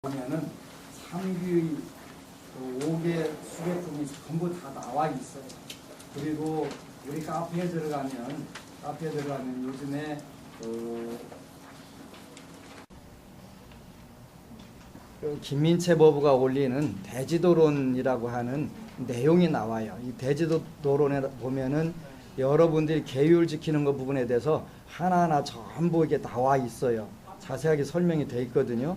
보면은 3규의 5개 수배품이 전부 다 나와 있어요. 그리고 우리 카페에 들어가면 요즘에 김민채 법우가 올리는 대지도론이라고 하는 내용이 나와요. 이 대지도론에 보면은 여러분들이 계율 지키는 것 부분에 대해서 하나하나 전부 이게 나와 있어요. 자세하게 설명이 돼 있거든요.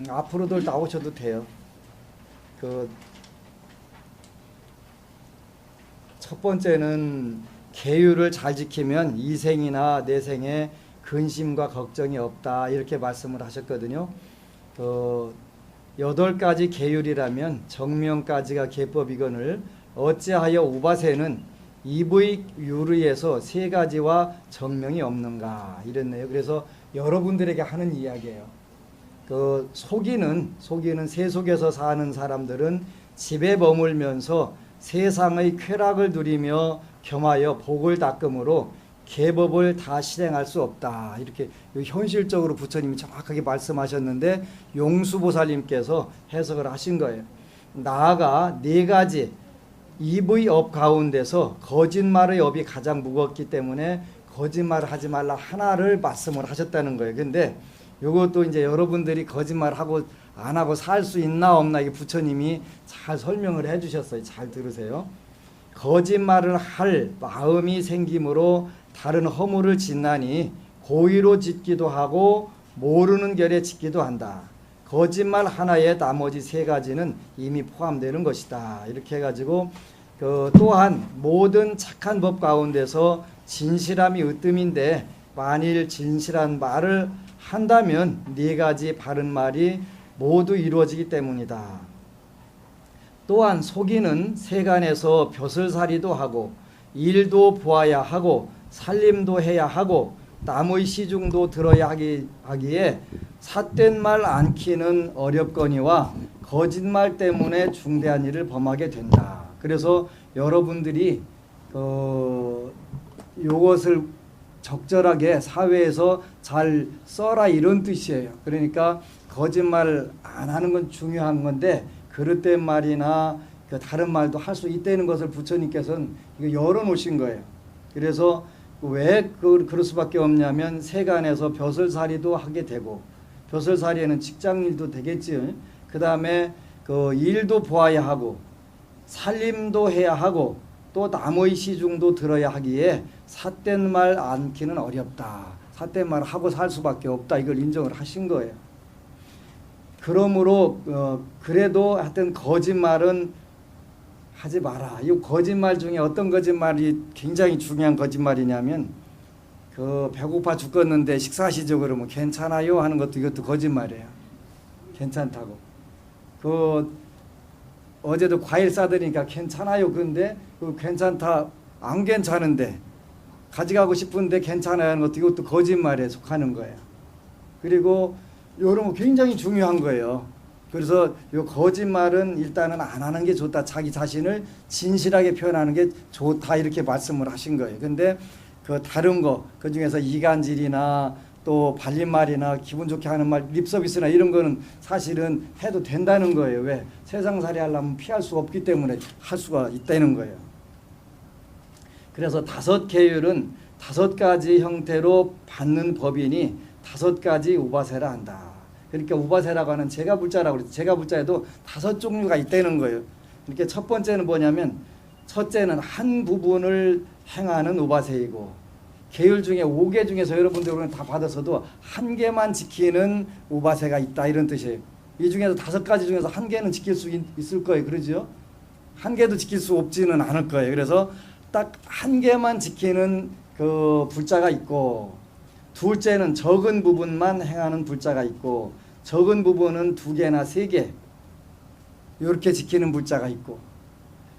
앞으로도 나오셔도 돼요. 첫 번째는 계율을 잘 지키면 이생이나 내생에 근심과 걱정이 없다 이렇게 말씀을 하셨거든요. 8가지 계율이라면 정명까지가 계법이거늘 어찌하여 우바세는 이의 유의에서 3가지와 정명이 없는가 이랬네요. 그래서 여러분들에게 하는 이야기예요. 속이는 세속에서 사는 사람들은 집에 머물면서 세상의 쾌락을 누리며 겸하여 복을 닦음으로 계법을 다 실행할 수 없다. 이렇게 현실적으로 부처님이 정확하게 말씀하셨는데 용수보살님께서 해석을 하신 거예요. 나아가 4가지 입의 업 가운데서 거짓말의 업이 가장 무겁기 때문에 거짓말을 하지 말라 하나를 말씀을 하셨다는 거예요. 근데 이것도 이제 여러분들이 거짓말하고 안 하고 살 수 있나 없나 이게 부처님이 잘 설명을 해 주셨어요. 잘 들으세요. 거짓말을 할 마음이 생김으로 다른 허물을 짓나니 고의로 짓기도 하고 모르는 결에 짓기도 한다. 거짓말 하나에 나머지 3가지는 이미 포함되는 것이다. 이렇게 해가지고 또한 모든 착한 법 가운데서 진실함이 으뜸인데 만일 진실한 말을 한다면 4가지 바른 말이 모두 이루어지기 때문이다. 또한 속이는 세간에서 벼슬살이도 하고 일도 보아야 하고 살림도 해야 하고 남의 시중도 들어야 하기에 삿된 말 않기는 어렵거니와 거짓말 때문에 중대한 일을 범하게 된다. 그래서 여러분들이 요것을 적절하게 사회에서 잘 써라 이런 뜻이에요. 그러니까 거짓말 안 하는 건 중요한 건데 그릇된 말이나 다른 말도 할 수 있다는 것을 부처님께서는 열어놓으신 거예요. 그래서 왜 그럴 수밖에 없냐면 세간에서 벼슬살이도 하게 되고 벼슬살이에는 직장일도 되겠지. 그 다음에 일도 보아야 하고 살림도 해야 하고 또 남의 시중도 들어야 하기에 삿된 말 않기는 어렵다. 삿된 말 하고 살 수밖에 없다. 이걸 인정을 하신 거예요. 그러므로 그래도 하여튼 거짓말은 하지 마라. 이 거짓말 중에 어떤 거짓말이 굉장히 중요한 거짓말이냐면 배고파 죽겠는데 식사하시죠 그러면 괜찮아요 하는 것도 이것도 거짓말이에요. 괜찮다고. 어제도 과일 싸드리니까 괜찮아요. 근데 괜찮다 안 괜찮은데 가져가고 싶은데 괜찮아요 하는 것도 이것도 거짓말에 속하는 거예요. 그리고 이런 거 굉장히 중요한 거예요. 그래서 이 거짓말은 일단은 안 하는 게 좋다. 자기 자신을 진실하게 표현하는 게 좋다 이렇게 말씀을 하신 거예요. 근데 다른 거 그중에서 이간질이나 또 발림말이나 기분 좋게 하는 말 립서비스나 이런 거는 사실은 해도 된다는 거예요. 왜? 세상살이 하려면 피할 수 없기 때문에 할 수가 있다는 거예요. 그래서 5계율은 5가지 형태로 받는 법이니 5가지 우바세라 한다. 그러니까 우바세라고 하는 제가불자라고 그랬죠. 제가불자에도 5종류가 있다는 거예요. 그러니까 첫 번째는 뭐냐면 첫째는 한 부분을 행하는 우바세이고 계율 중에 5개 중에서 여러분들은 다 받아서도 1개만 지키는 우바세가 있다 이런 뜻이에요. 이 중에서 5가지 중에서 1개는 지킬 수 있을 거예요. 그러죠? 1개도 지킬 수 없지는 않을 거예요. 그래서 딱 1개만 지키는 불자가 있고 둘째는 적은 부분만 행하는 불자가 있고 적은 부분은 2개나 3개 이렇게 지키는 불자가 있고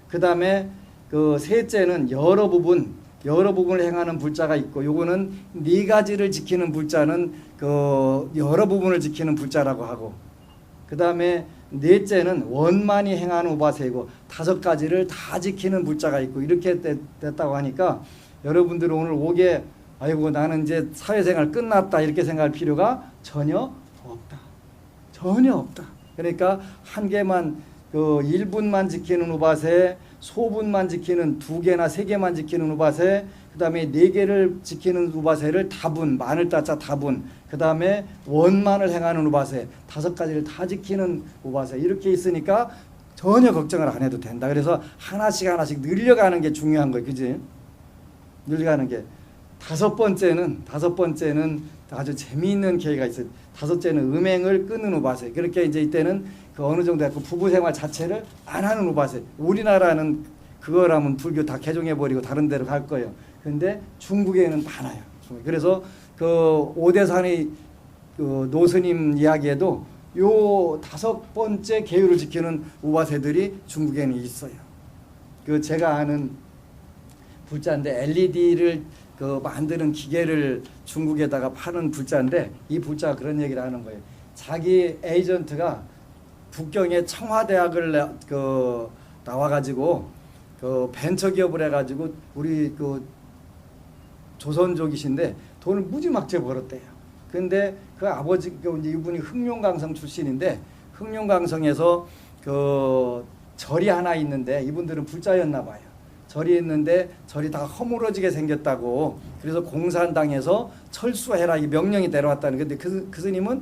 그 다음에 셋째는 여러 부분을 행하는 불자가 있고 요거는 4가지를 지키는 불자는 여러 부분을 지키는 불자라고 하고 그 다음에 넷째는 원만히 행하는 우바세이고 5가지를 다 지키는 불자가 있고 이렇게 됐다고 하니까 여러분들은 오늘 5개 아이고 나는 이제 사회생활 끝났다 이렇게 생각할 필요가 전혀 없다. 전혀 없다. 그러니까 한 개만 그 1분만 지키는 우바세, 소분만 지키는 2개나 3개만 지키는 우바세, 그다음에 4개를 지키는 우바세를 다분, 마늘 따자 다분, 그다음에 원만을 행하는 우바세, 5가지를 다 지키는 우바세, 이렇게 있으니까 전혀 걱정을 안 해도 된다. 그래서 하나씩 하나씩 늘려가는 게 중요한 거예요. 그지? 늘려가는 게. 다섯 번째는 아주 재미있는 계기가 있어요. 5째는 음행을 끊는 우바세. 그렇게 이제 이때는 그 어느 정도 그 부부 생활 자체를 안 하는 우바세. 우리나라는 그거라면 불교 다 개종해 버리고 다른 데로 갈 거예요. 근데 중국에는 많아요. 그래서 그 오대산의 그 노스님 이야기에도 요 5번째 계율을 지키는 우바세들이 중국에는 있어요. 그 제가 아는 불자인데 LED를 그 만드는 기계를 중국에다가 파는 불자인데 이 불자가 그런 얘기를 하는 거예요. 자기 에이전트가 북경의 청와대학을 나와가지고 그 벤처 기업을 해가지고 우리 그 조선족이신데 돈을 무지막지에 벌었대요. 근데 그 아버지 이분이 흑룡강성 출신인데 흑룡강성에서 그 절이 하나 있는데 이분들은 불자였나 봐요. 절이 있는데 절이 다 허물어지게 생겼다고 그래서 공산당에서 철수해라 이 명령이 내려왔다는 건데 그 스님은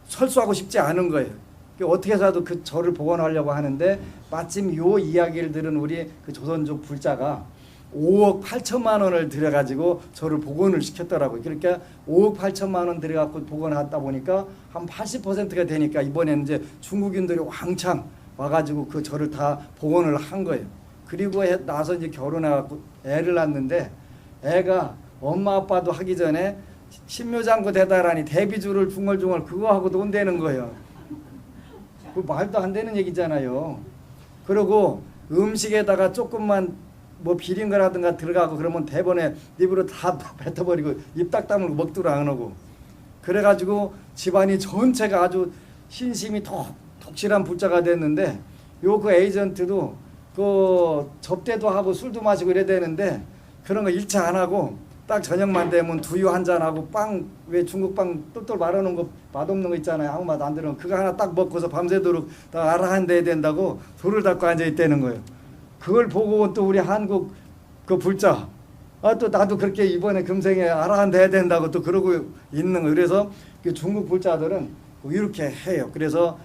철수하고 싶지 않은 거예요. 어떻게 해서라도 그 절을 복원하려고 하는데 마침 요 이야기를 들은 우리 그 조선족 불자가 5억 8천만 원을 들여가지고 저를 복원을 시켰더라고요. 그러니까 5억 8천만 원 들여갖고 복원하다 보니까 한 80%가 되니까 이번에는 이제 중국인들이 왕창 와가지고 그 절을 다 복원을 한 거예요. 그리고 나서 이제 결혼해갖고 애를 낳는데 애가 엄마 아빠도 하기 전에 신묘장구 대다라니 데뷔주를 중얼중얼 그거 하고 논다는 거예요. 그 말도 안 되는 얘기잖아요. 그리고 음식에다가 조금만 뭐 비린 거라든가 들어가고 그러면 대번에 입으로 다 뱉어버리고 입 딱 다물고 먹도록 안 하고 그래가지고 집안이 전체가 아주 신심이 독실한 불자가 됐는데 요 그 에이전트도 그 접대도 하고 술도 마시고 이래야 되는데 그런 거 일차 안 하고 딱 저녁만 되면 두유 한 잔하고 빵 왜 중국 빵 똘똘 말아놓은 거 맛없는 거 있잖아요. 아무 맛 안 들으면 그거 하나 딱 먹고서 밤새도록 다 알아한대야 된다고 돌을 닦고 앉아 있다는 거예요. 그걸 보고 또 우리 한국 그 불자 또 나도 그렇게 이번에 금생에 알아한대야 된다고 또 그러고 있는 거예요. 그래서 그 중국 불자들은 이렇게 해요. 그래서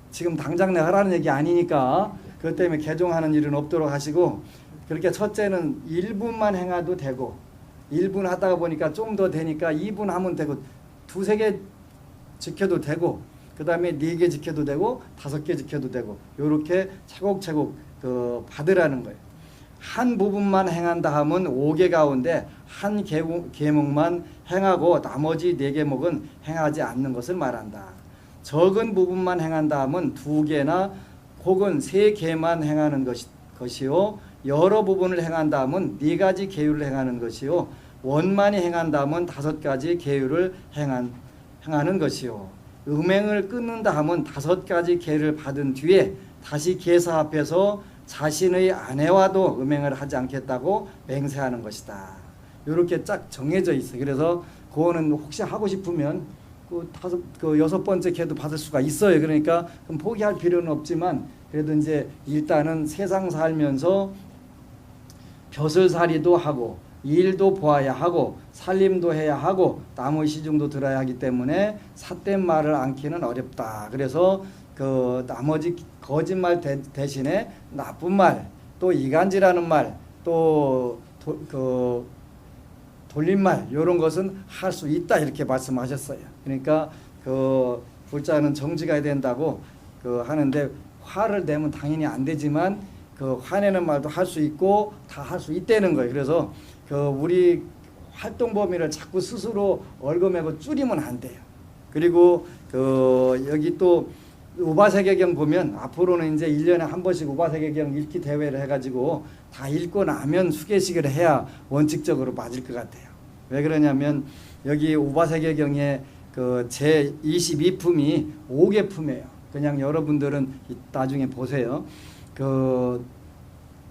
지금 당장 내가 하라는 얘기 아니니까 그것 때문에 개종하는 일은 없도록 하시고 그렇게 첫째는 1분만 행해도 되고 1분 하다가 보니까 좀 더 되니까 2분 하면 되고 2-3개 지켜도 되고 그 다음에 4개 지켜도 되고 5개 지켜도 되고 요렇게 차곡차곡 받으라는 거예요. 한 부분만 행한다 하면 5개 가운데 한 계목만 행하고 나머지 4계목은 행하지 않는 것을 말한다. 적은 부분만 행한다 하면 2개나 혹은 3개만 행하는 것이요 여러 부분을 행한다 하면 4가지 계율을 행하는 것이요 원만히 행한다 하면 5가지 계율을 행하는 것이요 음행을 끊는다 하면 5가지 계를 받은 뒤에 다시 계사 앞에서 자신의 아내와도 음행을 하지 않겠다고 맹세하는 것이다. 이렇게 쫙 정해져 있어요. 그래서 그거는 혹시 하고 싶으면 그 6번째 계도 받을 수가 있어요. 그러니까 그럼 포기할 필요는 없지만 그래도 이제 일단은 세상 살면서 벼슬살이도 하고 일도 보아야 하고 살림도 해야 하고 남의 시중도 들어야 하기 때문에 삿된 말을 않기는 어렵다. 그래서 그 나머지 거짓말 대신에 나쁜 말, 또 이간질하는 말, 또 돌림말 이런 것은 할 수 있다 이렇게 말씀하셨어요. 그러니까 그 불자는 정직해야 된다고 하는데 화를 내면 당연히 안 되지만 그 화내는 말도 할 수 있고 다 할 수 있다는 거예요. 그래서 우리 활동 범위를 자꾸 스스로 얽어매고 줄이면 안 돼요. 그리고 여기 또 우바세계경 보면 앞으로는 이제 1년에 한 번씩 우바세계경 읽기 대회를 해가지고 다 읽고 나면 수계식을 해야 원칙적으로 맞을 것 같아요. 왜 그러냐면 여기 우바세계경의 제 22품이 5개품이에요. 그냥 여러분들은 나중에 보세요.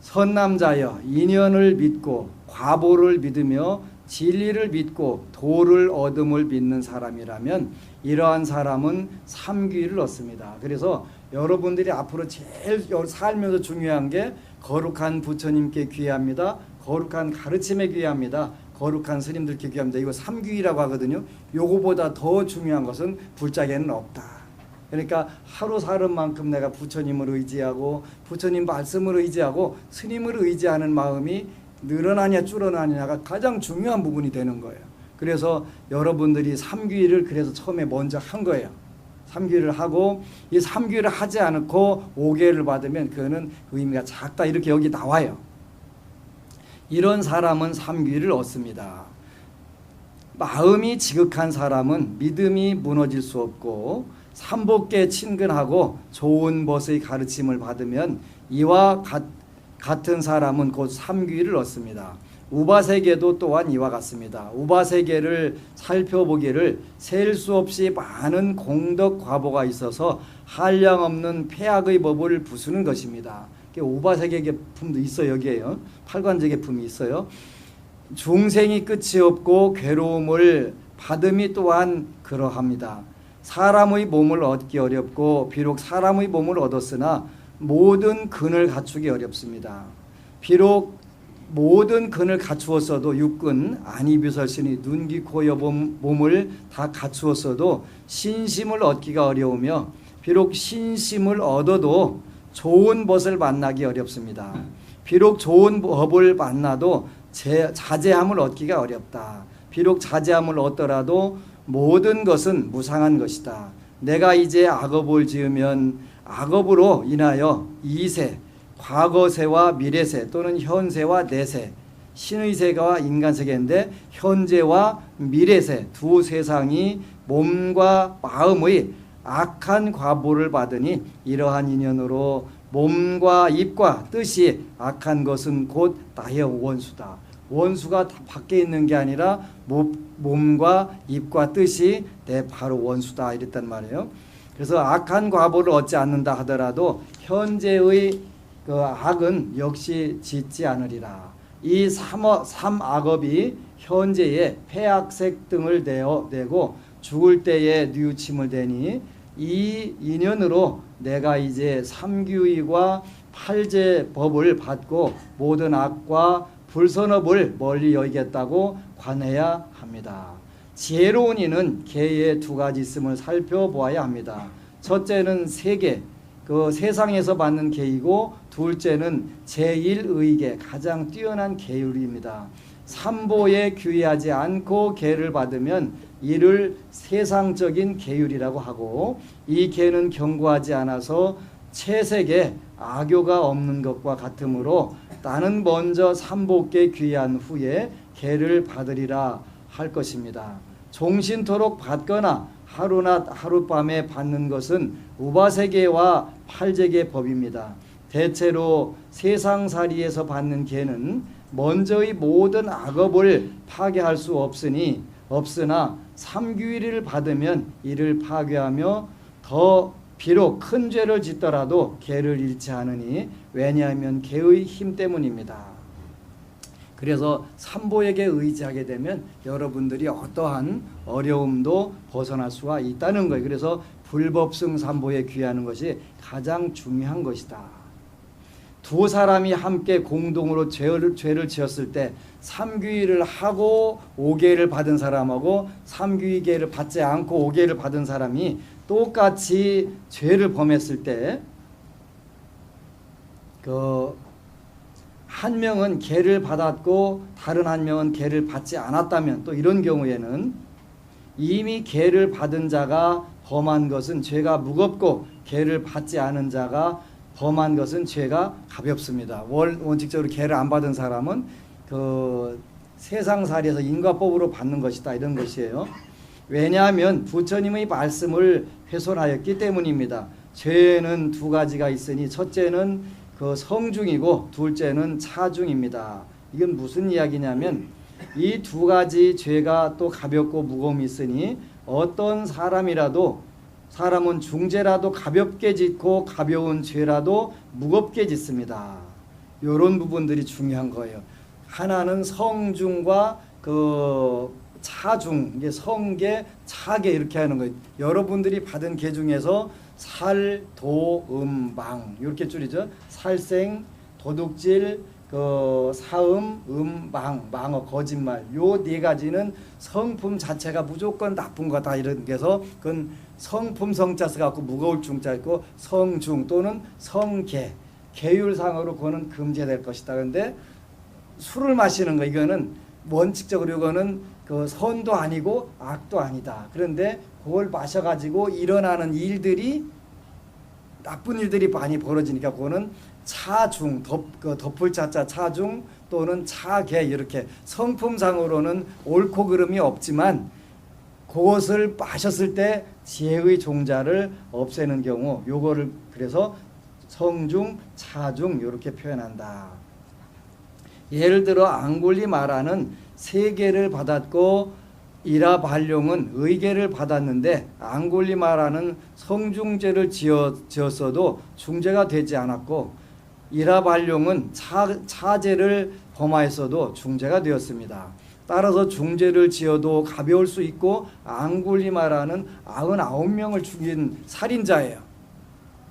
선남자여 인연을 믿고 과보를 믿으며 진리를 믿고 도를 얻음을 믿는 사람이라면 이러한 사람은 삼귀를 얻습니다. 그래서 여러분들이 앞으로 제일 살면서 중요한 게 거룩한 부처님께 귀합니다. 거룩한 가르침에 귀합니다. 거룩한 스님들께 귀합니다. 이거 삼귀라고 하거든요. 요거보다 더 중요한 것은 불자에는 없다. 그러니까 하루 사는 만큼 내가 부처님을 의지하고 부처님 말씀을 의지하고 스님을 의지하는 마음이 늘어나냐 줄어나냐가 가장 중요한 부분이 되는 거예요. 그래서 여러분들이 삼귀를 그래서 처음에 먼저 한 거예요. 삼귀를 하고 이 삼귀를 하지 않고 5개를 받으면 그거는 의미가 작다 이렇게 여기 나와요. 이런 사람은 삼귀를 얻습니다. 마음이 지극한 사람은 믿음이 무너질 수 없고 삼복께 친근하고 좋은 벗의 가르침을 받으면 이와 같은 사람은 곧 삼귀를 얻습니다. 우바세계도 또한 이와 같습니다. 우바세계를 살펴보기를 셀 수 없이 많은 공덕 과보가 있어서 한량없는 폐악의 법을 부수는 것입니다. 우바세계 계품도 있어요. 여기에요. 팔관제 계품이 있어요. 중생이 끝이 없고 괴로움을 받음이 또한 그러합니다. 사람의 몸을 얻기 어렵고 비록 사람의 몸을 얻었으나 모든 근을 갖추기 어렵습니다. 비록 모든 근을 갖추었어도 육근 안이비설신이 눈, 귀, 코, 여 몸을 다 갖추었어도 신심을 얻기가 어려우며 비록 신심을 얻어도 좋은 벗을 만나기 어렵습니다. 비록 좋은 법을 만나도 자제함을 얻기가 어렵다. 비록 자제함을 얻더라도 모든 것은 무상한 것이다. 내가 이제 악업을 지으면 악업으로 인하여 이세, 과거세와 미래세 또는 현세와 내세, 신의 세계와 인간 세계인데 현재와 미래세 두 세상이 몸과 마음의 악한 과보를 받으니 이러한 인연으로 몸과 입과 뜻이 악한 것은 곧 나의 원수다. 원수가 밖에 있는 게 아니라 몸과 입과 뜻이 내 바로 원수다 이랬단 말이에요. 그래서 악한 과보를 얻지 않는다 하더라도 현재의 그 악은 역시 짓지 않으리라. 이 삼악업이 현재의 폐악색 등을 내고 죽을 때에 뉘우침을 대니 이 인연으로 내가 이제 삼귀의와 팔제 법을 받고 모든 악과 불선업을 멀리 여기겠다고 관해야 합니다. 지혜로운 이는 계의 두 가지 있음을 살펴보아야 합니다. 첫째는 세계, 그 세상에서 받는 계이고 둘째는 제1의계, 가장 뛰어난 계율입니다. 삼보에 귀의하지 않고 계를 받으면 이를 세상적인 계율이라고 하고 이 계는 견고하지 않아서 채색에 악교가 없는 것과 같으므로 나는 먼저 삼복께 귀의한 후에 계를 받으리라 할 것입니다. 종신토록 받거나 하루낮 하룻밤에 받는 것은 우바세계와 팔제계 법입니다. 대체로 세상살이에서 받는 계는 먼저의 모든 악업을 파괴할 수 없으나 삼귀의를 받으면 이를 파괴하며 더 비록 큰 죄를 짓더라도 계를 잃지 않으니 왜냐하면 계의 힘 때문입니다. 그래서 삼보에게 의지하게 되면 여러분들이 어떠한 어려움도 벗어날 수가 있다는 거예요. 그래서 불법승 삼보에 귀하는 것이 가장 중요한 것이다. 두 사람이 함께 공동으로 죄를 지었을 때 삼귀의를 하고 5계를 받은 사람하고 삼귀의계를 받지 않고 5계를 받은 사람이 똑같이 죄를 범했을 때 한 명은 계를 받았고 다른 한 명은 계를 받지 않았다면 또 이런 경우에는 이미 계를 받은 자가 범한 것은 죄가 무겁고 계를 받지 않은 자가 범한 것은 죄가 가볍습니다. 원칙적으로 계를 안 받은 사람은 그 세상살이에서 인과법으로 받는 것이다 이런 것이에요. 왜냐하면 부처님의 말씀을 훼손하였기 때문입니다. 죄는 두 가지가 있으니 첫째는 그 성중이고 둘째는 차중입니다. 이건 무슨 이야기냐면 이 두 가지 죄가 또 가볍고 무거움이 있으니 어떤 사람은 중죄라도 가볍게 짓고 가벼운 죄라도 무겁게 짓습니다. 이런 부분들이 중요한 거예요. 하나는 성중과 그 차중, 이게 성계, 차계 이렇게 하는 거예요. 여러분들이 받은 계 중에서 살, 도, 망 이렇게 줄이죠. 살생, 도둑질, 그 사음, 망어, 거짓말 요 네 가지는 성품 자체가 무조건 나쁜 거다 이런 게서 그건 성품 성자 써갖고 무거울 중자 있고 성중 또는 성계 계율상으로 그거는 금지될 것이다. 그런데 술을 마시는 거 이거는 원칙적으로 이거는 그 선도 아니고 악도 아니다. 그런데 그걸 마셔가지고 일어나는 일들이 나쁜 일들이 많이 벌어지니까 그거는 차중 덮을 차자 차중 또는 차계 이렇게 성품상으로는 옳고 그름이 없지만 그것을 마셨을 때 지혜의 종자를 없애는 경우 요거를 그래서 성중 차중 이렇게 표현한다. 예를 들어 앙굴리마라는 세계를 받았고 이라발룡은 의계를 받았는데 앙굴리마라는 성중죄를 지었어도 중죄가 되지 않았고 이라발룡은 차죄를 범하였어도 중죄가 되었습니다. 따라서 중죄를 지어도 가벼울 수 있고 앙굴리마라는 99명을 죽인 살인자예요.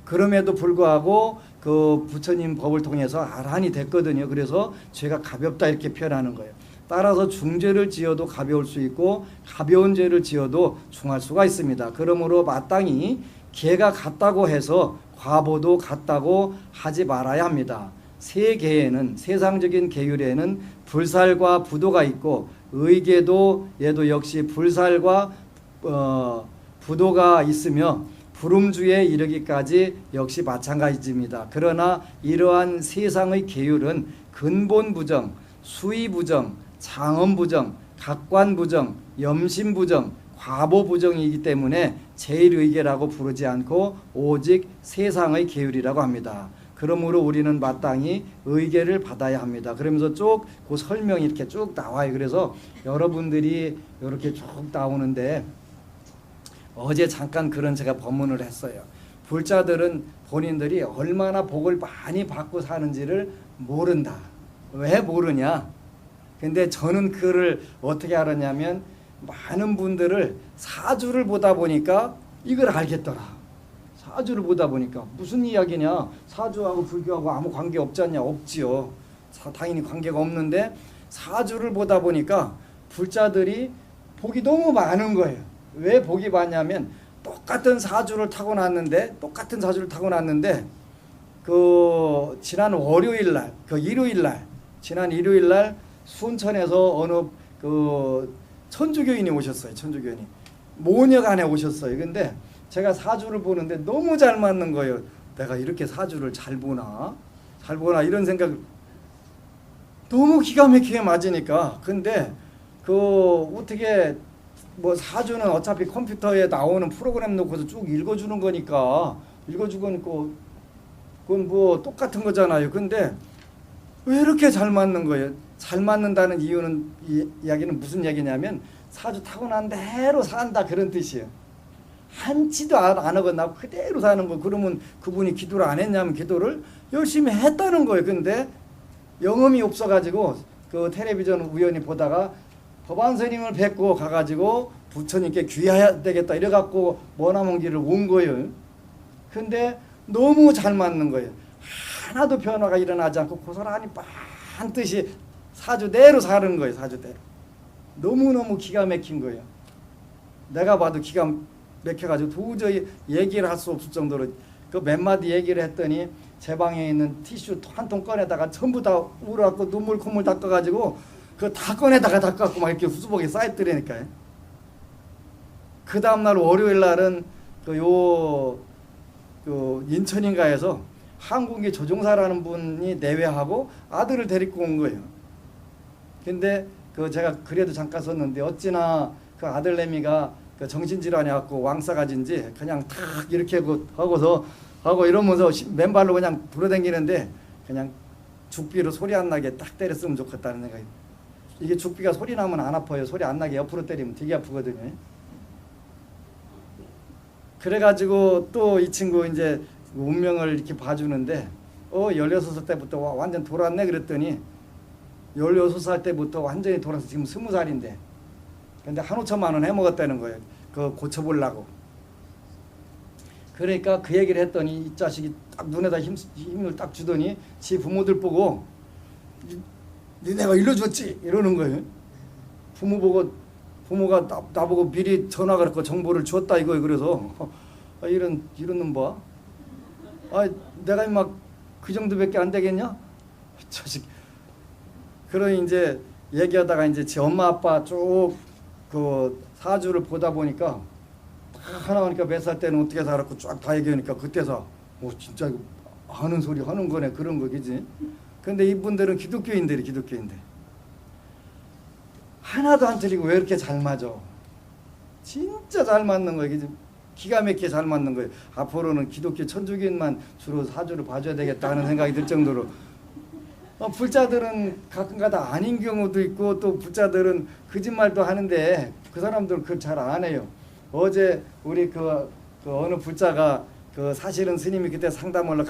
그럼에도 불구하고 그 부처님 법을 통해서 아란이 됐거든요. 그래서 죄가 가볍다 이렇게 표현하는 거예요. 따라서 중죄를 지어도 가벼울 수 있고 가벼운 죄를 지어도 중할 수가 있습니다. 그러므로 마땅히 계가 같다고 해서 과보도 같다고 하지 말아야 합니다. 세 계에는 세상적인 계율에는 불살과 부도가 있고 의계도 얘도 역시 불살과 부도가 있으며 불음주에 이르기까지 역시 마찬가지입니다. 그러나 이러한 세상의 계율은 근본부정, 수의부정, 장엄부정, 각관부정, 염심부정, 과보부정이기 때문에 제일의계라고 부르지 않고 오직 세상의 계율이라고 합니다. 그러므로 우리는 마땅히 의계를 받아야 합니다. 그러면서 쭉 그 설명이 이렇게 쭉 나와요. 그래서 여러분들이 이렇게 쭉 나오는데 어제 잠깐 그런 제가 법문을 했어요. 불자들은 본인들이 얼마나 복을 많이 받고 사는지를 모른다. 왜 모르냐? 근데 저는 그를 어떻게 알았냐면 많은 분들을 사주를 보다 보니까 이걸 알겠더라. 사주를 보다 보니까 무슨 이야기냐? 사주하고 불교하고 아무 관계 없지 않냐? 없지요. 당연히 관계가 없는데 사주를 보다 보니까 불자들이 복이 너무 많은 거예요. 왜 복이 많냐면 똑같은 사주를 타고났는데 그 지난 월요일 날, 그 일요일 날, 지난 일요일 날 순천에서 어느 그 천주교인이 오셨어요. 천주교인이 모녀간에 오셨어요. 근데 제가 사주를 보는데 너무 잘 맞는 거예요. 내가 이렇게 사주를 잘 보나 이런 생각. 너무 기가 막히게 맞으니까. 근데 그 어떻게 뭐 사주는 어차피 컴퓨터에 나오는 프로그램 놓고서 쭉 읽어주는 거니까 그건 뭐 똑같은 거잖아요. 근데 왜 이렇게 잘 맞는 거예요? 잘 맞는다는 이유는 이야기는 무슨 얘기냐면 사주 타고난 대로 산다 그런 뜻이에요. 한치도 안 어긋나고 그대로 사는 거. 그러면 그분이 기도를 안 했냐면 기도를 열심히 했다는 거예요. 근데 영험이 없어가지고 그 텔레비전 우연히 보다가 법안 스님을 뵙고 가가지고 부처님께 귀해야 되겠다 이래갖고 머나먼 길을 온 거예요. 근데 너무 잘 맞는 거예요. 하나도 변화가 일어나지 않고 그 사람이 반드시 사주대로 사는 거예요. 사주대로. 너무너무 기가 막힌 거예요. 내가 봐도 기가 막혀가지고 도저히 얘기를 할 수 없을 정도로 그 몇 마디 얘기를 했더니 제 방에 있는 티슈 한 통 꺼내다가 전부 다 울어갖고 눈물 콧물 닦아가지고 그 다 꺼내다가 닦아갖고 막 이렇게 수북에 쌓였더라니까요. 그 다음날 월요일 날은 그 인천인가에서 항공기 조종사라는 분이 내외하고 아들을 데리고 온 거예요. 근데 그 제가 그래도 잠깐 썼는데 어찌나 그 아들내미가 그 정신질환이 갖고 왕싸가지인지 그냥 탁 이렇게 하고서 하고 이러면서 맨발로 그냥 돌아다니는데 그냥 죽비로 소리 안 나게 딱 때렸으면 좋겠다는 생각이. 이게 죽비가 소리 나면 안 아파요. 소리 안 나게 옆으로 때리면 되게 아프거든요. 그래가지고 또 이 친구 이제 운명을 이렇게 봐주는데 16살 때부터 완전 돌았네 그랬더니 16살 때부터 완전히 돌아서 지금 20살인데 근데 한 5천만 원 해먹었다는 거예요. 그거 고쳐보려고. 그러니까 그 얘기를 했더니 이 자식이 딱 눈에다 힘을 딱 주더니 지 부모들 보고 니네가 일러줬지 이러는 거예요. 부모가 나보고 미리 전화 걸고 정보를 줬다 이거예요. 그래서 이런 놈 봐. 내가 막 그 정도밖에 안 되겠냐? 자식. 그러니 이제 얘기하다가 이제 제 엄마 아빠 쭉 그 사주를 보다 보니까 하나 하니까 몇 살 때는 어떻게 살았고 쫙 다 얘기하니까 그때서 진짜 하는 소리 하는 거네 그런 거겠지. 근데 이분들은 기독교인들 하나도 안 틀리고 왜 이렇게 잘 맞아? 진짜 잘 맞는 거예요. 기가 막히게 잘 맞는 거예요. 앞으로는 기독교 천주교인만 주로 사주를 봐줘야 되겠다 하는 생각이 들 정도로 불자들은 가끔가다 아닌 경우도 있고 또 불자들은 거짓말도 하는데 그 사람들은 그걸 잘 안 해요. 어제 우리 그 어느 불자가 사실은 스님이 그때 상담하러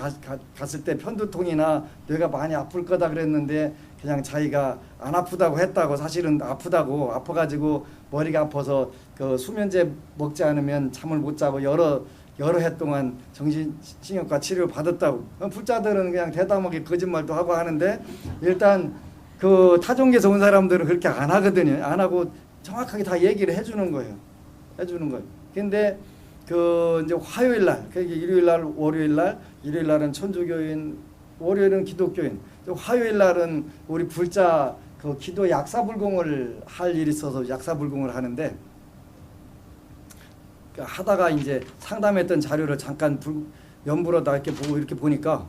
갔을 때 편두통이나 뇌가 많이 아플 거다 그랬는데 그냥 자기가 안 아프다고 했다고 사실은 아파가지고 머리가 아파서 수면제 먹지 않으면 잠을 못 자고 여러 해 동안 정신신경과 치료를 받았다고. 불자들은 그냥 대담하게 거짓말도 하고 하는데 일단 그 타종계에서 온 사람들은 그렇게 안 하거든요. 안 하고 정확하게 다 얘기를 해주는 거예요. 근데 이제 화요일 날, 일요일 날, 월요일 날, 일요일 날은 천주교인, 월요일은 기독교인, 화요일 날은 우리 불자 기도 약사불공을 할 일이 있어서 약사불공을 하는데 하다가 이제 상담했던 자료를 잠깐 연불어다 이렇게 보니까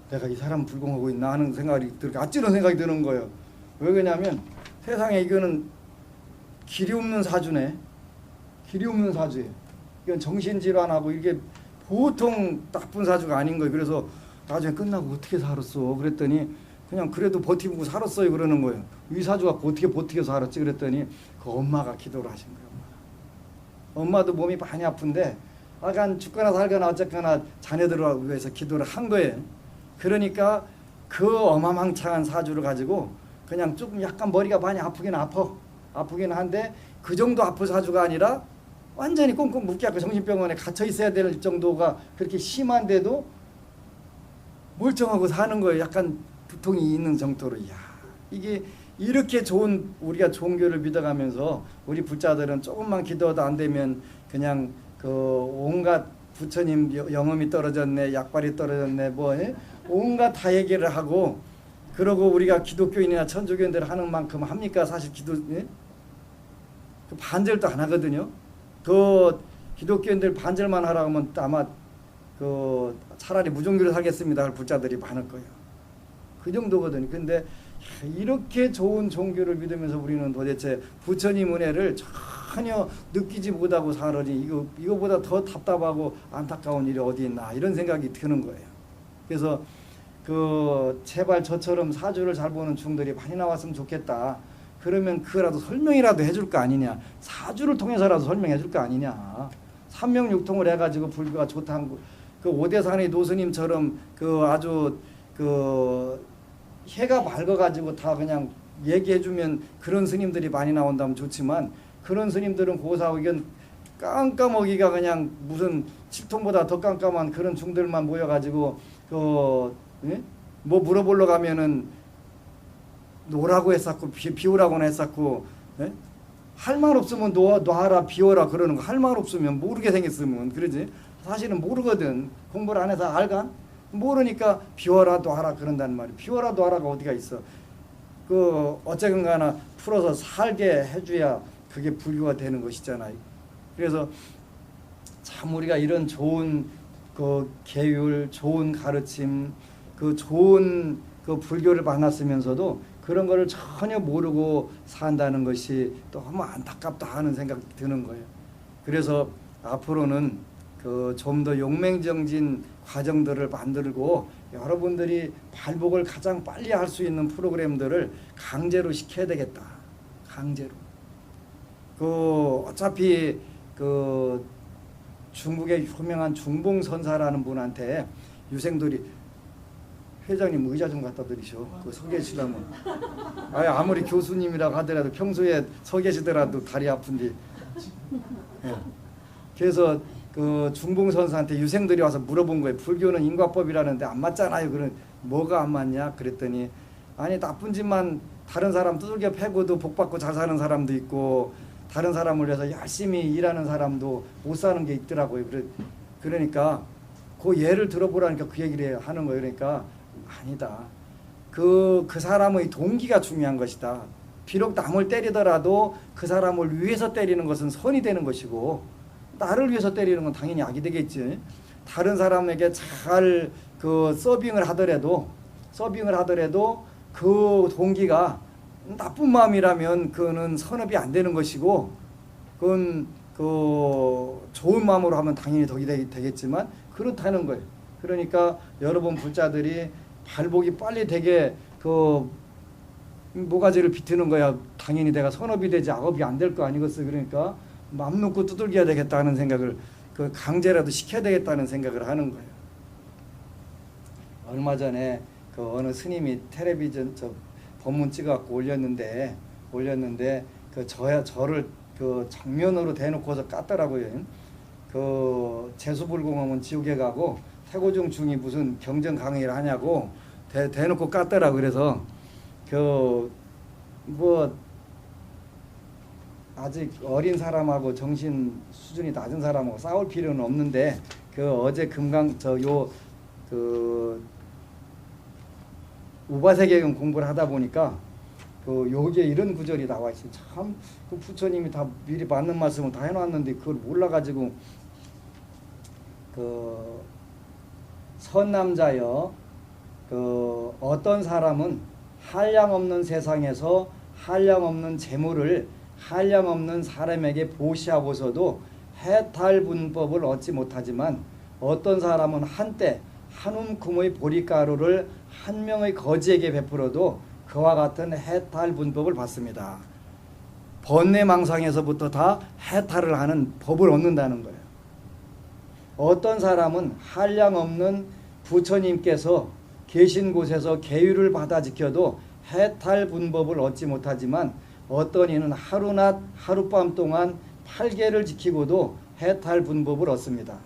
내가 이 사람 불공하고 있나 하는 생각이 아찔한 생각이 드는 거예요. 왜 그러냐면 세상에 이거는 길이 없는 사주네. 길이 없는 사주예요. 이건 정신질환하고 이게 보통 나쁜 사주가 아닌 거예요. 그래서 나중에 끝나고 어떻게 살았어? 그랬더니 그냥 그래도 버티고 살았어요. 그러는 거예요. 이 사주가 어떻게 버티고 살았지? 그랬더니 그 엄마가 기도를 하신 거예요. 엄마도 몸이 많이 아픈데 약간 죽거나 살거나 어쨌거나 자녀들을 위해서 기도를 한 거예요. 그러니까 그 어마망창한 사주를 가지고 그냥 조금 약간 머리가 많이 아프긴 한데 그 정도 아픈 사주가 아니라 완전히 꽁꽁 묶여서 정신병원에 갇혀 있어야 될 정도가 그렇게 심한데도 멀쩡하고 사는 거예요. 약간 두통이 있는 정도로. 이게 이렇게 좋은 우리가 종교를 믿어가면서 우리 불자들은 조금만 기도도 안 되면 그냥 온갖 부처님 영험이 떨어졌네, 약발이 떨어졌네, 온갖 다 얘기를 하고 그러고 우리가 기독교인이나 천주교인들 하는 만큼 합니까? 사실 반절도 안 하거든요. 기독교인들 반절만 하라고 하면 아마 차라리 무종교를 살겠습니다 할 불자들이 많을 거예요. 그 정도거든요. 근데 이렇게 좋은 종교를 믿으면서 우리는 도대체 부처님 은혜를 전혀 느끼지 못하고 살으니 이거보다 더 답답하고 안타까운 일이 어디 있나 이런 생각이 드는 거예요. 그래서 제발 저처럼 사주를 잘 보는 중들이 많이 나왔으면 좋겠다. 그러면 그거라도 설명이라도 해줄 거 아니냐. 사주를 통해서라도 설명해 줄 거 아니냐. 삼명육통을 해가지고 불교가 좋다는 거. 오대산의 노스님처럼 아주 해가 맑아가지고 다 그냥 얘기해주면 그런 스님들이 많이 나온다면 좋지만 그런 스님들은 고사의견 깜깜하기가 그냥 무슨 7통보다 더 깜깜한 그런 중들만 모여가지고 뭐 물어보러 가면은 노라고 했었고 비우라고는 했었고 할 말 없으면 놔라 비워라 그러는 거. 할 말 없으면 모르게 생겼으면 그러지. 사실은 모르거든. 공부를 안 해서 알간? 모르니까 비워라 놔라 그런다는 말이야. 비워라 놔라가 어디가 있어. 어쨌든 간에 풀어서 살게 해줘야 그게 불교가 되는 것이잖아요. 그래서 참 우리가 이런 좋은 계율, 좋은 가르침, 좋은 불교를 만났으면서도 그런 거를 전혀 모르고 산다는 것이 너무 안타깝다 하는 생각이 드는 거예요. 그래서 앞으로는 좀 더 용맹정진 과정들을 만들고 여러분들이 발복을 가장 빨리 할 수 있는 프로그램들을 강제로 시켜야 되겠다. 강제로. 어차피 중국의 유명한 중봉선사라는 분한테 유생들이 회장님 의자 좀 갖다 드리셔. 그 서 계시려면. 아무리 교수님이라고 하더라도 평소에 서 계시더라도 다리 아픈데. 예. 그래서 그 중봉선사한테 유생들이 와서 물어본 거예요. 불교는 인과법이라는데 안 맞잖아요. 그런 뭐가 안 맞냐? 그랬더니 아니 나쁜 짓만 다른 사람 두들겨 패고도 복 받고 잘 사는 사람도 있고 다른 사람을 위해서 열심히 일하는 사람도 못 사는 게 있더라고요. 그러니까 그 예를 들어보라니까 그 얘기를 하는 거예요. 그러니까 아니다. 그 사람의 동기가 중요한 것이다. 비록 남을 때리더라도 그 사람을 위해서 때리는 것은 선이 되는 것이고 나를 위해서 때리는 건 당연히 악이 되겠지. 다른 사람에게 잘 그 서빙을 하더라도 그 동기가 나쁜 마음이라면 그는 선업이 안 되는 것이고 그건 그 좋은 마음으로 하면 당연히 덕이 되겠지만 그렇다는 거예요. 그러니까 여러분 불자들이 발복이 빨리 되게 그 모가지를 비트는 거야. 당연히 내가 선업이 되지 악업이 안 될 거 아니겠어. 그러니까 맘 놓고 두들겨야 되겠다는 생각을 그 강제라도 시켜야 되겠다는 생각을 하는 거예요. 얼마 전에 그 어느 스님이 텔레비전 법문 찍어갖고 올렸는데 그 저를 그 정면으로 대놓고서 깠더라고요. 그 재수불공하면 지옥에 가고 태고종 중이 무슨 경전 강의를 하냐고 대놓고 깠더라. 그래서 그 뭐 아직 어린 사람하고 정신 수준이 낮은 사람하고 싸울 필요는 없는데 그 어제 우바세계경 공부를 하다 보니까 그 여기에 이런 구절이 나와 있어요. 참 그 부처님이 다 미리 맞는 말씀을 다 해놨는데 그걸 몰라가지고 그 선남자여 그 어떤 사람은 한량없는 세상에서 한량없는 재물을 한량없는 사람에게 보시하고서도 해탈분법을 얻지 못하지만 어떤 사람은 한때 한 움큼의 보리가루를 한 명의 거지에게 베풀어도 그와 같은 해탈분법을 받습니다. 번뇌망상에서부터 다 해탈을 하는 법을 얻는다는 거예요. 어떤 사람은 한량없는 부처님께서 계신 곳에서 계율을 받아 지켜도 해탈분법을 얻지 못하지만 어떤 이는 하루낮 하룻밤 동안 8개를 지키고도 해탈분법을 얻습니다.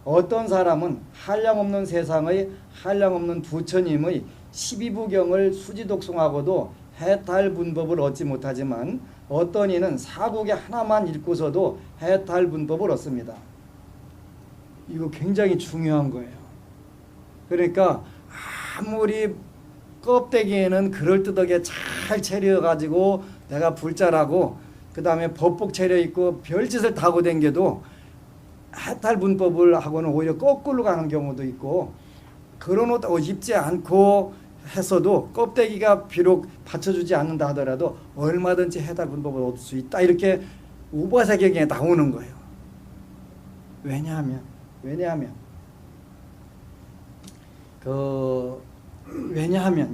어떤 사람은 한량없는 세상의 한량없는 부처님의 12부경을 수지독송하고도 해탈분법을 얻지 못하지만 어떤 이는 사국의 하나만 읽고서도 해탈분법을 얻습니다. 이거 굉장히 중요한 거예요. 그러니까 아무리 껍데기에는 그럴듯하게 잘 차려가지고 내가 불자라고 그 다음에 법복 차려입고 별짓을 다 하고 댕겨도 해탈분법을 하고는 오히려 거꾸로 가는 경우도 있고 그런 옷 입지 않고 했어도 껍데기가 비록 받쳐주지 않는다 하더라도 얼마든지 해탈분법을 얻을 수 있다. 이렇게 우바사경에 나오는 거예요. 왜냐하면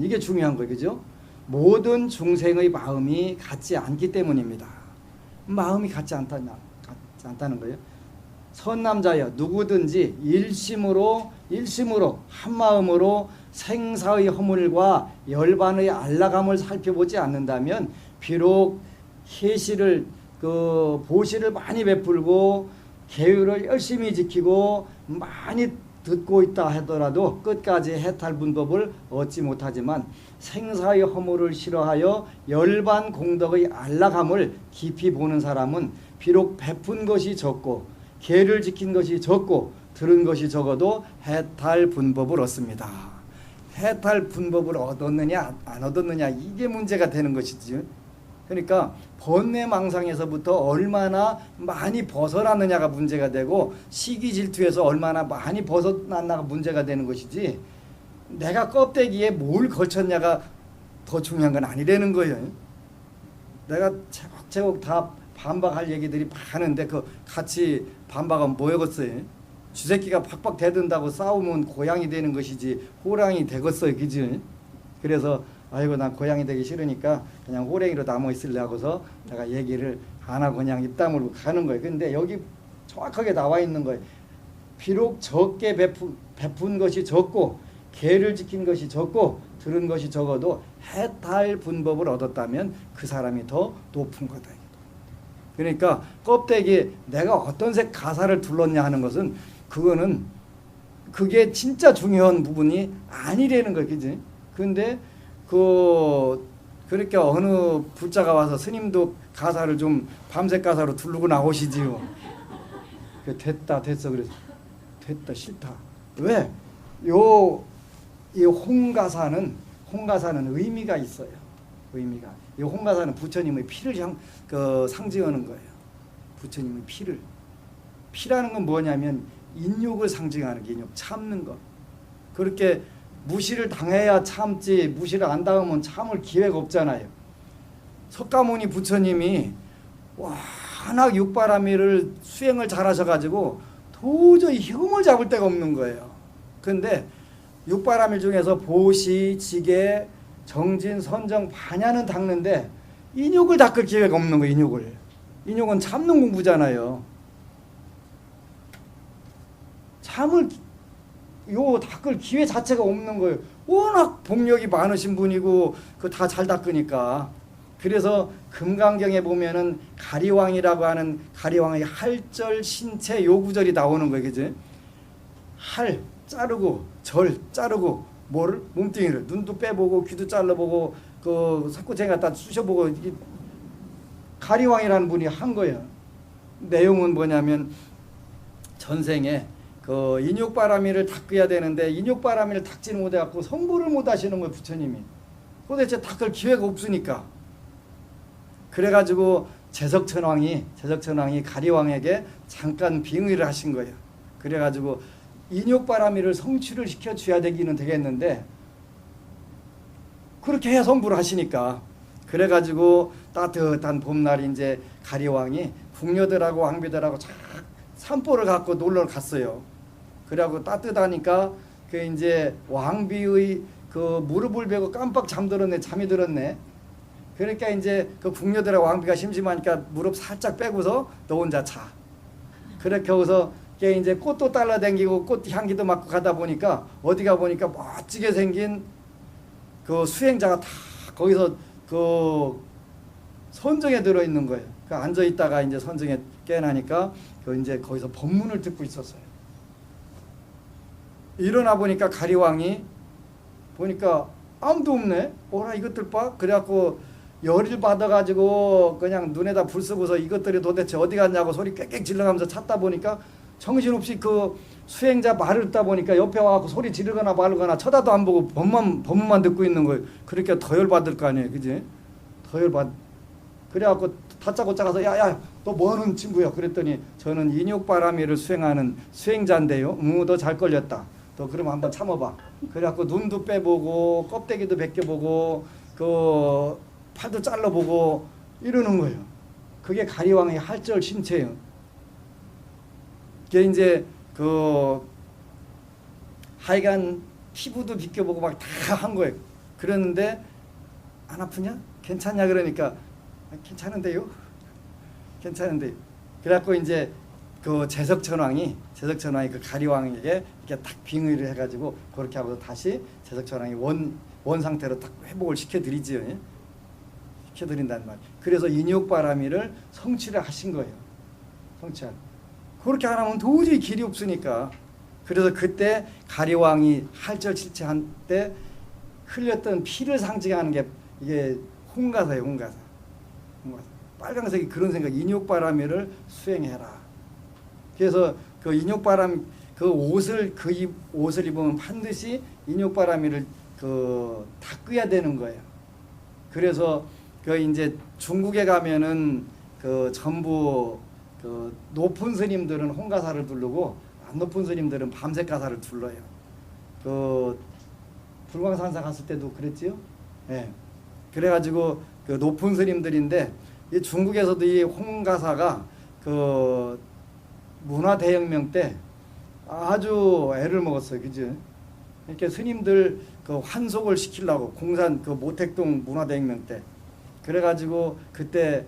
이게 중요한 거예요. 그죠? 모든 중생의 마음이 같지 않기 때문입니다. 마음이 같지 않다는 거예요. 선남자여 누구든지 일심으로 한마음으로 생사의 허물과 열반의 안락함을 살펴보지 않는다면 비록 해시를 보시를 많이 베풀고 계율을 열심히 지키고 많이 듣고 있다 하더라도 끝까지 해탈분법을 얻지 못하지만 생사의 허물을 싫어하여 열반 공덕의 안락함을 깊이 보는 사람은 비록 베푼 것이 적고 계를 지킨 것이 적고 들은 것이 적어도 해탈분법을 얻습니다. 해탈분법을 얻었느냐 안 얻었느냐 이게 문제가 되는 것이지. 그러니까 번뇌망상에서부터 얼마나 많이 벗어났느냐가 문제가 되고 시기질투에서 얼마나 많이 벗어났나가 문제가 되는 것이지 내가 껍데기에 뭘 걸쳤냐가 더 중요한 건 아니라는 거예요. 내가 제곡제곡 다 반박할 얘기들이 많은데 그 같이 반박은 뭐였겠어요? 쥐새끼가 팍팍 대든다고 싸우면 고양이 되는 것이지 호랑이 되겠어요. 그지? 그래서 아이고 난 고양이 되기 싫으니까 그냥 호랭이로 남아 있을래 하고서 내가 얘기를 안 하고 그냥 입 다물고 가는 거예요. 근데 여기 정확하게 나와 있는 거예요. 비록 적게 베푼 것이 적고 계를 지킨 것이 적고 들은 것이 적어도 해탈 분법을 얻었다면 그 사람이 더 높은 거다. 그러니까 껍데기 내가 어떤 색 가사를 둘렀냐 하는 것은 그게 진짜 중요한 부분이 아니라는 거야, 그지? 근데 그렇게 어느 불자가 와서 스님도 가사를 좀 밤새 가사로 두르고 나오시지요. 됐어 그래서 됐다 싫다. 왜? 이 홍가사는 의미가 있어요. 의미가. 이 홍가사는 부처님의 피를 상징하는 거예요. 부처님의 피를. 피라는 건 뭐냐면 인욕을 상징하는 게 인욕, 참는 것. 그렇게 무시를 당해야 참지 무시를 안 당하면 참을 기회가 없잖아요. 석가모니 부처님이 워낙 육바라밀을 수행을 잘하셔가지고 도저히 흠을 잡을 데가 없는 거예요. 근데 육바라밀 중에서 보시, 지계, 정진, 선정, 반야는 닦는데 인욕을 닦을 기회가 없는 거예요. 인욕은 참는 공부잖아요. 닦을 기회 자체가 없는 거예요. 워낙 복력이 많으신 분이고 다 잘 닦으니까. 그래서 금강경에 보면은 가리왕이라고 하는 가리왕의 할절 신체 요구절이 나오는 거예요. 그지? 할 자르고 절 자르고 몸뚱이를 눈도 빼보고 귀도 잘라보고 석구쟁이 갖다 쑤셔보고 가리왕이라는 분이 한 거예요. 내용은 뭐냐면 전생에 인욕바라밀을 닦아야 되는데 인욕바라밀을 닦지는 못해갖고 성불을 못 하시는 거예요. 부처님이. 도대체 닦을 기회가 없으니까. 그래가지고 제석천왕이 가리왕에게 잠깐 빙의를 하신 거예요. 그래가지고 인욕바라밀을 성취를 시켜줘야 되기는 되겠는데 그렇게 해야 성불을 하시니까. 그래가지고 따뜻한 봄날 이제 가리왕이 궁녀들하고 왕비들하고 산보를 갖고 놀러 갔어요. 그래갖고 따뜻하니까 이제 왕비의 무릎을 베고 깜빡 잠이 들었네. 그러니까 이제 궁녀들하고 왕비가 심심하니까 무릎 살짝 빼고서 너 혼자 자. 그렇게 하고서 이제 꽃도 딸라댕기고 꽃 향기도 맡고 가다 보니까 어디가 보니까 멋지게 생긴 수행자가 다 거기서 선정에 들어 있는 거예요. 앉아 있다가 이제 선정에 깨나니까 이제 거기서 법문을 듣고 있었어요. 일어나 보니까 가리왕이 보니까 아무도 없네. 어라 이것들 봐. 그래갖고 열을 받아가지고 그냥 눈에다 불 쓰고서 이것들이 도대체 어디 갔냐고 소리 꽥꽥 질러가면서 찾다 보니까 정신없이 수행자 말을 듣다 보니까 옆에 와갖고 소리 지르거나 말거나 쳐다도 안 보고 법문만 듣고 있는 거예요. 그렇게 더 열받을 거 아니에요. 그지? 더 열받. 그래갖고 다짜고짜 가서 야야 너 뭐하는 친구야? 그랬더니 저는 인욕바라밀을 수행하는 수행자인데요. 너 잘 걸렸다. 너 그러면 한번 참아봐. 그래갖고 눈도 빼보고 껍데기도 벗겨보고 팔도 잘라보고 이러는 거예요. 그게 가리왕의 할절 신체예요. 그게 이제 하여간 피부도 비껴보고 막 다 한 거예요. 그랬는데 안 아프냐? 괜찮냐? 그러니까 괜찮은데요? 괜찮은데요. 그래갖고 이제 제석천왕이 가리왕에게 이렇게 딱 빙의를 해가지고 그렇게 하고 다시 제석천왕이 원 상태로 딱 회복을 시켜드리지요. 시켜드린단 말이에요. 그래서 인욕바라밀을 성취를 하신 거예요. 성취한. 그렇게 안 하면 도저히 길이 없으니까. 그래서 그때 가리왕이 할절실체한 때 흘렸던 피를 상징하는 게 이게 홍가사예요. 홍가사. 빨강색이 그런 생각. 인욕바라밀을 수행해라. 그래서 인욕바람 옷을 입으면 반드시 인욕바라밀을 닦아야 되는 거예요. 그래서 이제 중국에 가면은 전부 높은 스님들은 홍가사를 두르고 안 높은 스님들은 밤새 가사를 둘러요. 불광산사 갔을 때도 그랬지요. 네. 그래가지고 높은 스님들인데 이 중국에서도 이 홍가사가 문화대혁명 때 아주 애를 먹었어요. 그죠? 이렇게 스님들 환속을 시키려고 공산 모택동 문화대혁명 때 그래가지고 그때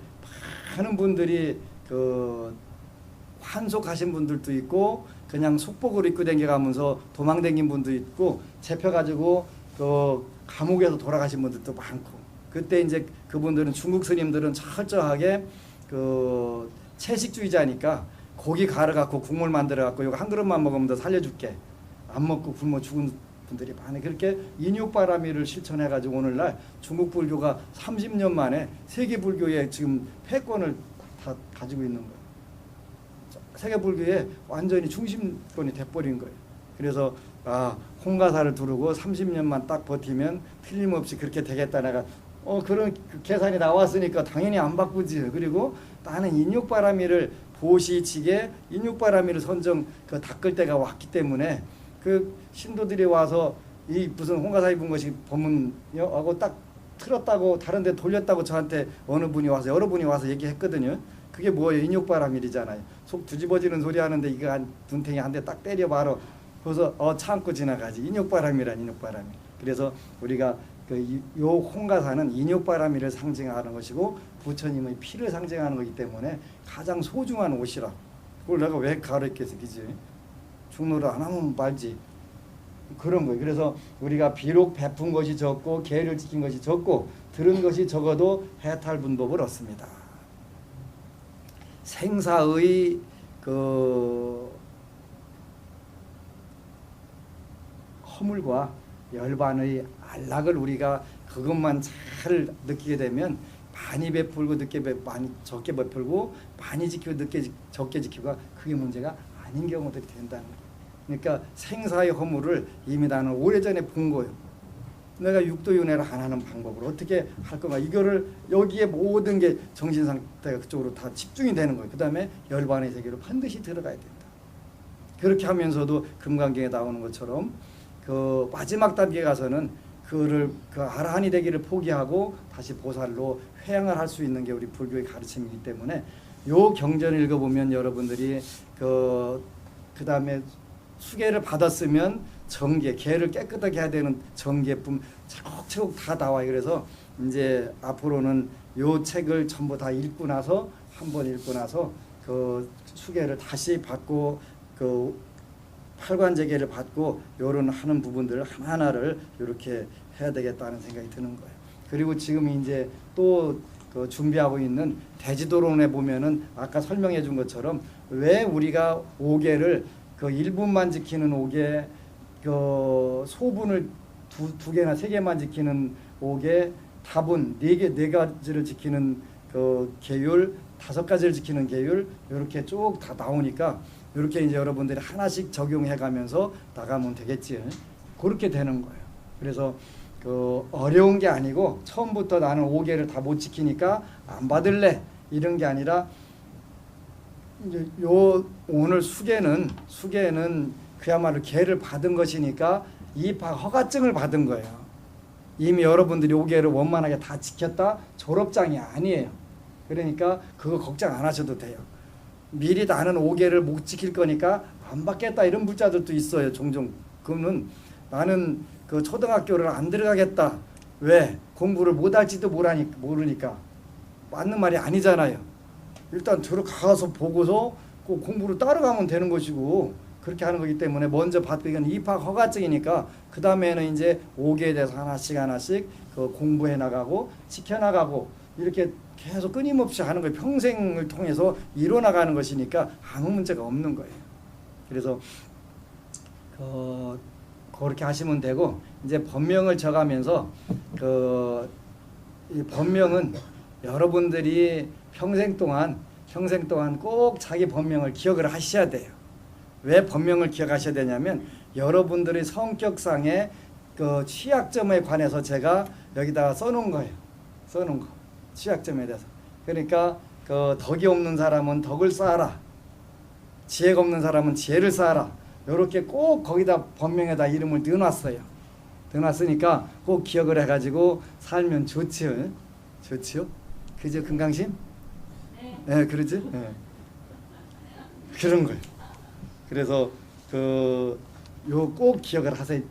많은 분들이 환속하신 분들도 있고 그냥 속복을 입고 댕겨가면서 도망댕긴 분도 있고 잡혀가지고 그 감옥에서 돌아가신 분들도 많고 그때 이제 그분들은 중국 스님들은 철저하게 그 채식주의자니까 고기 갈아갖고 국물 만들어갖고 이거 한 그릇만 먹으면 더 살려줄게 안 먹고 굶어 죽은 분들이 많이 그렇게 인육바라미를 실천해가지고 오늘날 중국 불교가 30년 만에 세계 불교에 지금 패권을 다 가지고 있는 거예요. 세계 불교에 완전히 중심권이 돼버린 거예요. 그래서 홍가사를 두르고 30년만 딱 버티면 틀림없이 그렇게 되겠다. 내가 그런 계산이 나왔으니까 당연히 안 바꾸지. 그리고 나는 인육바라미를 보시지게 인육바라미를 선정 그 닦을 때가 왔기 때문에 그 신도들이 와서 이 무슨 홍가사 입은 것이 법문하고 딱 틀었다고 다른데 돌렸다고 저한테 어느 분이 와서 여러 분이 와서 얘기했거든요. 그게 뭐예요? 인육바람일이잖아요. 속 뒤집어지는 소리 하는데 이거 한 눈탱이 한 대 딱 때려 바로 그래서 참고 지나가지. 인육바람이란 인육바람이. 그래서 우리가 요 홍가사는 인육바람이를 상징하는 것이고 부처님의 피를 상징하는 것이기 때문에 가장 소중한 옷이라. 그걸 내가 왜 가르쳤겠어, 그지? 중노를 안 하면 말지. 그런 거예요. 그래서 우리가 비록 베푼 것이 적고 계를 지킨 것이 적고 들은 것이 적어도 해탈분법을 얻습니다. 생사의 그 허물과 열반의 안락을 우리가 그것만 잘 느끼게 되면 많이 베풀고 많이 적게 베풀고 많이 지키고 적게 지키고 그게 문제가 아닌 경우들이 된다는 거예요. 그러니까 생사의 허물을 이미 나는 오래전에 본 거예요. 내가 육도윤회를 안 하는 방법을 어떻게 할 건가. 이거를 여기에 모든 게 정신 상태가 그쪽으로 다 집중이 되는 거예요. 그 다음에 열반의 세계로 반드시 들어가야 된다. 그렇게 하면서도 금강경에 나오는 것처럼 그 마지막 단계에 가서는 그 아라한이 되기를 포기하고 다시 보살로 회양을 할 수 있는 게 우리 불교의 가르침이기 때문에 요 경전을 읽어보면 여러분들이 그 다음에 수계를 받았으면 정계, 계를 깨끗하게 해야 되는 정계품 차곡차곡 다 나와요. 그래서 이제 앞으로는 요 책을 전부 다 읽고 나서 한번 읽고 나서 그 수계를 다시 받고 그 팔관제계를 받고 요런 하는 부분들을 하나하나를 이렇게 해야 되겠다는 생각이 드는 거예요. 그리고 지금 이제 또 그 준비하고 있는 대지도론에 보면은 아까 설명해 준 것처럼 왜 우리가 5개를 그 1분만 지키는 5개, 그 소분을 두 개나 3개만 지키는 5개, 다분 4가지를 지키는 그 계율, 5가지를 지키는 계율 이렇게 쭉 다 나오니까 이렇게 이제 여러분들이 하나씩 적용해 가면서 나가면 되겠지. 그렇게 되는 거예요. 그래서 그 어려운 게 아니고 처음부터 나는 5개를 다 못 지키니까 안 받을래 이런 게 아니라 이제 요 오늘 수계는 그야말로 계를 받은 것이니까 입학 허가증을 받은 거예요. 이미 여러분들이 5개를 원만하게 다 지켰다 졸업장이 아니에요. 그러니까 그거 걱정 안 하셔도 돼요. 미리 나는 5개를 못 지킬 거니까 안 받겠다 이런 불자들도 있어요. 종종. 그러면 나는 그 초등학교를 안 들어가겠다. 왜? 공부를 못할지도 모르니까. 맞는 말이 아니잖아요. 일단 들어가서 보고서 그 공부를 따라가면 되는 것이고 그렇게 하는 거기 때문에 먼저 받고 이건 입학 허가증이니까 그 다음에는 이제 5개에 대해서 하나씩 그 공부해 나가고 지켜나가고 이렇게 계속 끊임없이 하는 거예요. 평생을 통해서 이뤄나가는 것이니까 아무 문제가 없는 거예요. 그래서 그렇게 하시면 되고 이제 법명을 적으면서 이 법명은 여러분들이 평생 동안 꼭 자기 법명을 기억을 하셔야 돼요. 왜 법명을 기억하셔야 되냐면 여러분들의 성격상의 그 취약점에 관해서 제가 여기다가 써놓은 거예요. 써놓은 거. 취약점에 대해서. 그러니까 그 덕이 없는 사람은 덕을 쌓아라. 지혜가 없는 사람은 지혜를 쌓아라. 이렇게 꼭 거기다 법명에다 이름을 넣어놨어요. 넣어놨으니까 꼭 기억을 해가지고 살면 좋지요. 좋지요? 그죠? 금강심? 네, 그러지? 네. 그런 거예요. 그래서 요 꼭 기억을 하세요.